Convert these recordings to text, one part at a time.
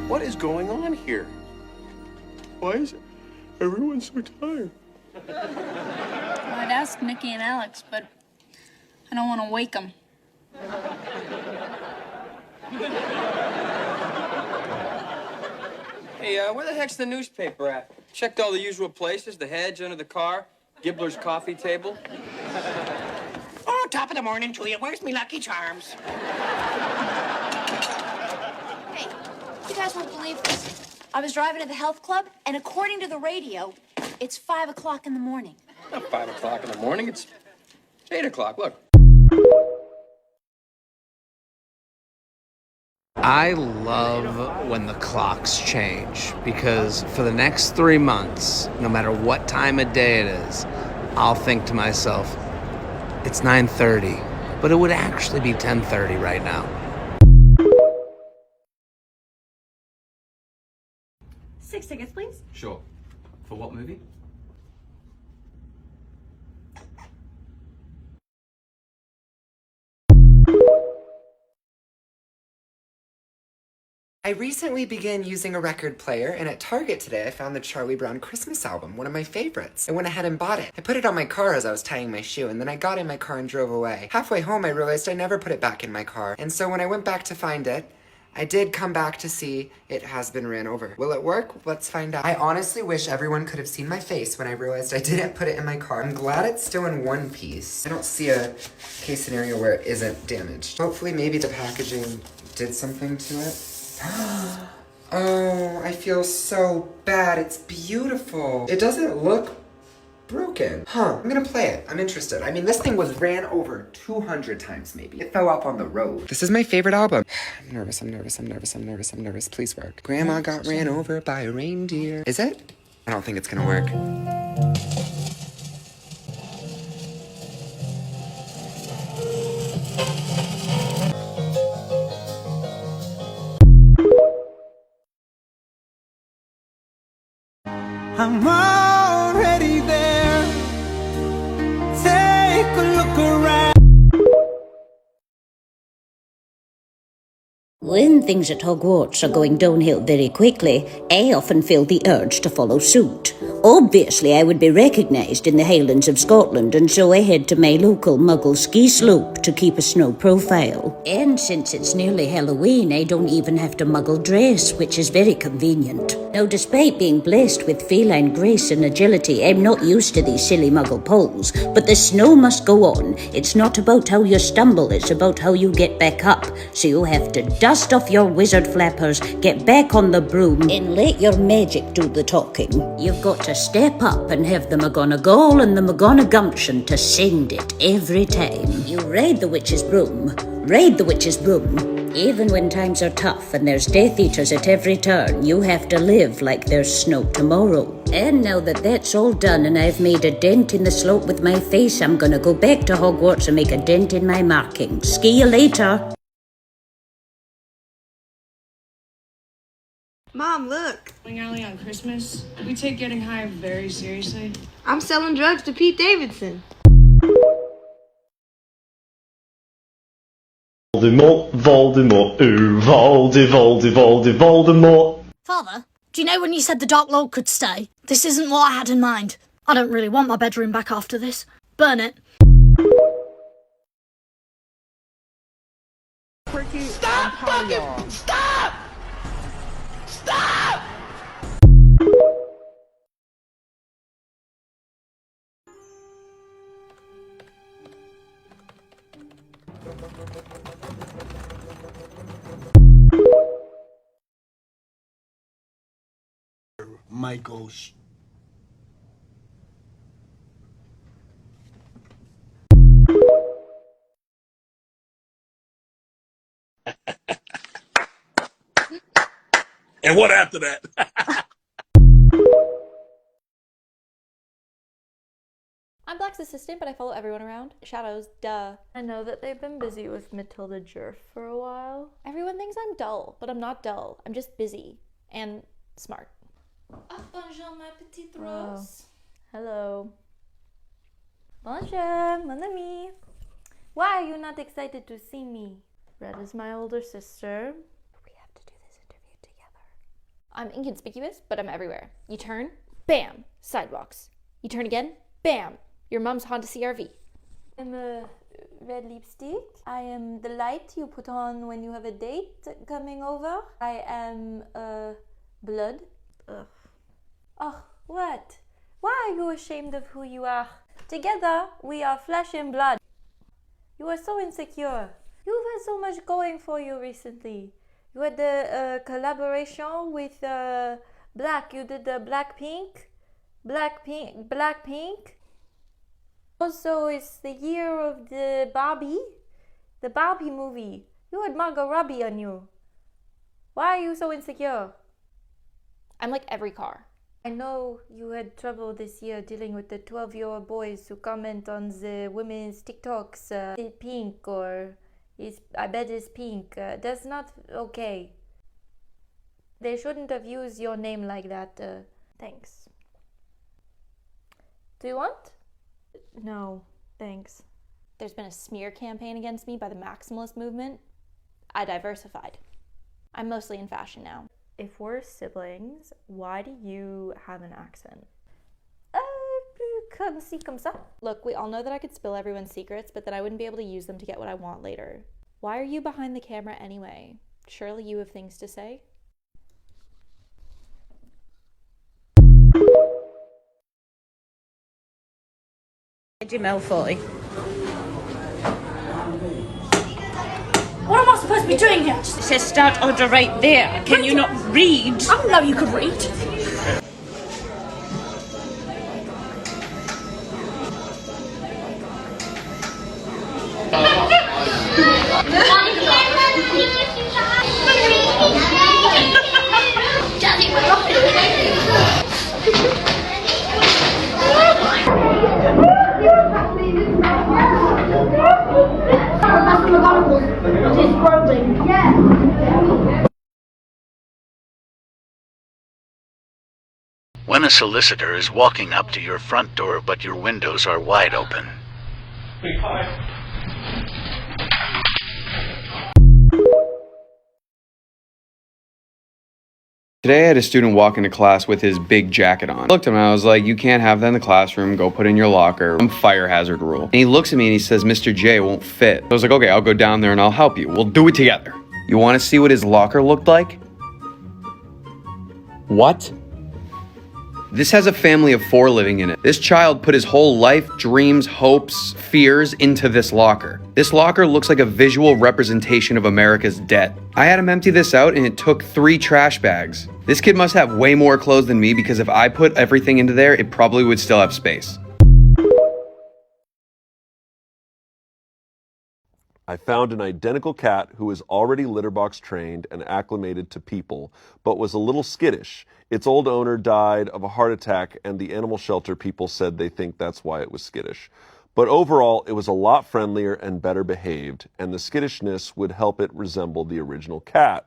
What is going on here? Why is everyone so tired? I'd ask Nikki and Alex, but I don't want to wake them. Hey, where the heck's the newspaper at? Checked all the usual places, the hedge, under the car, Gibbler's coffee table. Oh, top of the morning to you. Where's me Lucky Charms? Hey, you guys won't believe this. I was driving to the health club, and according to the radio, it's 5 o'clock in the morning. Not 5 o'clock in the morning, it's 8 o'clock, look. I love when the clocks change because for the next 3 months, no matter what time of day it is, I'll think to myself, it's 9:30, but it would actually be 10:30 right now. 6 tickets, please. Sure. For what movie? I recently began using a record player, and at Target today I found the Charlie Brown Christmas album, one of my favorites. I went ahead and bought it. I put it on my car as I was tying my shoe, and then I got in my car and drove away. Halfway home I realized I never put it back in my car, and so when I went back to find it, I did come back to see it has been ran over. Will it work? Let's find out. I honestly wish everyone could have seen my face when I realized I didn't put it in my car. I'm glad it's still in one piece. I don't see a case scenario where it isn't damaged. Hopefully maybe the packaging did something to it. Oh, I feel so bad. It's beautiful. It doesn't look broken. Huh, I'm gonna play it. I'm interested. I mean, this thing was ran over 200 times maybe. It fell off on the road. This is my favorite album. I'm nervous, I'm nervous, I'm nervous, I'm nervous, I'm nervous. Please work. Grandma got ran over by a reindeer. Is it? I don't think it's gonna work. I'm already there. Take a look around. When things at Hogwarts are going downhill very quickly, I often feel the urge to follow suit. Obviously, I would be recognised in the Highlands of Scotland, and so I head to my local Muggle ski slope to keep a snow profile. And since it's nearly Halloween, I don't even have to Muggle dress, which is very convenient. Now, despite being blessed with feline grace and agility, I'm not used to these silly Muggle poles. But the snow must go on. It's not about how you stumble, it's about how you get back up. So you have to dust off your wizard flappers, get back on the broom, and let your magic do the talking. You've got to step up and have the McGonagall and the McGonagumption to send it every time. You ride the witch's broom. Ride the witch's broom. Even when times are tough and there's Death Eaters at every turn, you have to live like there's snow tomorrow. And now that that's all done and I've made a dent in the slope with my face, I'm gonna go back to Hogwarts and make a dent in my markings. See you later. Mom, look. Going early on Christmas, we take getting high very seriously. I'm selling drugs to Pete Davidson. Voldemort, Voldemort, ooh, Voldemort. Father, do you know when you said the Dark Lord could stay? This isn't what I had in mind. I don't really want my bedroom back after this. Burn it. Stop fucking! Stop! Stop! Michael's. And what after that? I'm Black's assistant, but I follow everyone around. Shadows, duh. I know that they've been busy with Matilda Jerf for a while. Everyone thinks I'm dull, but I'm not dull. I'm just busy and smart. Oh, bonjour, ma petite rose. Hello. Bonjour, mon ami. Why are you not excited to see me? Red is my older sister. We have to do this interview together. I'm inconspicuous, but I'm everywhere. You turn, bam, sidewalks. You turn again, bam, your mom's Honda CR-V. I'm a red lipstick. I am the light you put on when you have a date coming over. I am blood. Ugh. Oh, what? Why are you ashamed of who you are? Together, we are flesh and blood. You are so insecure. You've had so much going for you recently. You had the collaboration with Black. You did the Blackpink. Also, it's the year of the Barbie movie. You had Margot Robbie on you. Why are you so insecure? I'm like every car. I know you had trouble this year dealing with the 12-year-old boys who comment on the women's TikToks. Is it pink or I bet it's pink. That's not okay. They shouldn't have used your name like that. Thanks. Do you want? No, thanks. There's been a smear campaign against me by the maximalist movement. I diversified. I'm mostly in fashion now. If we're siblings, why do you have an accent? Comme ci, comme ça. Look, we all know that I could spill everyone's secrets, but that I wouldn't be able to use them to get what I want later. Why are you behind the camera anyway? Surely you have things to say? Eddie Malfoy. What am I supposed to be doing here? It says start order right there. Can you not read? I didn't know you could read. When a solicitor is walking up to your front door but your windows are wide open. Today I had a student walk into class with his big jacket on. I looked at him and I was like, you can't have that in the classroom, go put it in your locker. Fire hazard rule. And he looks at me and he says, Mr. J, won't fit. I was like, okay, I'll go down there and I'll help you. We'll do it together. You want to see what his locker looked like? What? This has a family of 4 living in it. This child put his whole life, dreams, hopes, fears into this locker. This locker looks like a visual representation of America's debt. I had him empty this out and it took 3 trash bags. This kid must have way more clothes than me because if I put everything into there, it probably would still have space. I found an identical cat who was already litter box trained and acclimated to people, but was a little skittish. Its old owner died of a heart attack, and the animal shelter people said they think that's why it was skittish. But overall, it was a lot friendlier and better behaved, and the skittishness would help it resemble the original cat.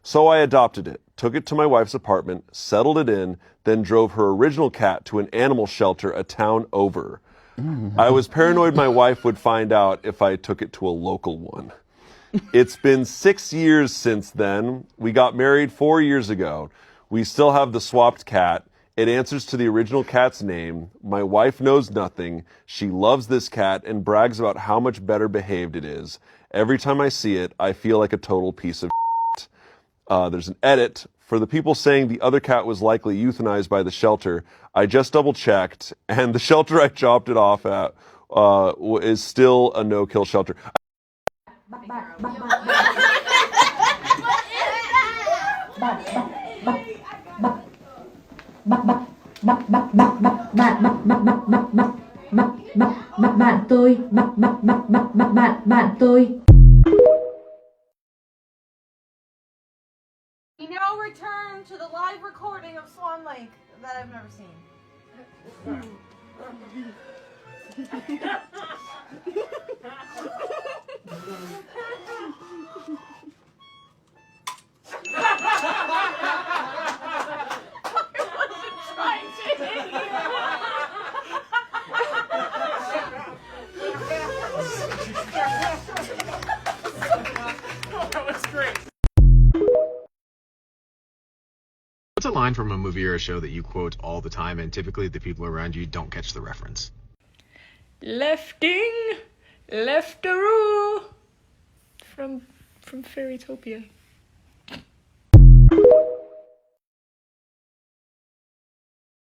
So I adopted it, took it to my wife's apartment, settled it in, then drove her original cat to an animal shelter a town over. I was paranoid my wife would find out if I took it to a local one. It's been 6 years since then. We got married 4 years ago. We still have the swapped cat. It answers to the original cat's name. My wife knows nothing. She loves this cat and brags about how much better behaved it is. Every time I see it, I feel like a total piece of shit. There's an edit. For the people saying the other cat was likely euthanized by the shelter, I just double-checked, and the shelter I chopped it off at is still a no-kill shelter. We now return to the live recording of Swan Lake that I've never seen. What's a line from a movie or a show that you quote all the time and typically the people around you don't catch the reference? Lefting, leftaroo. From Fairytopia.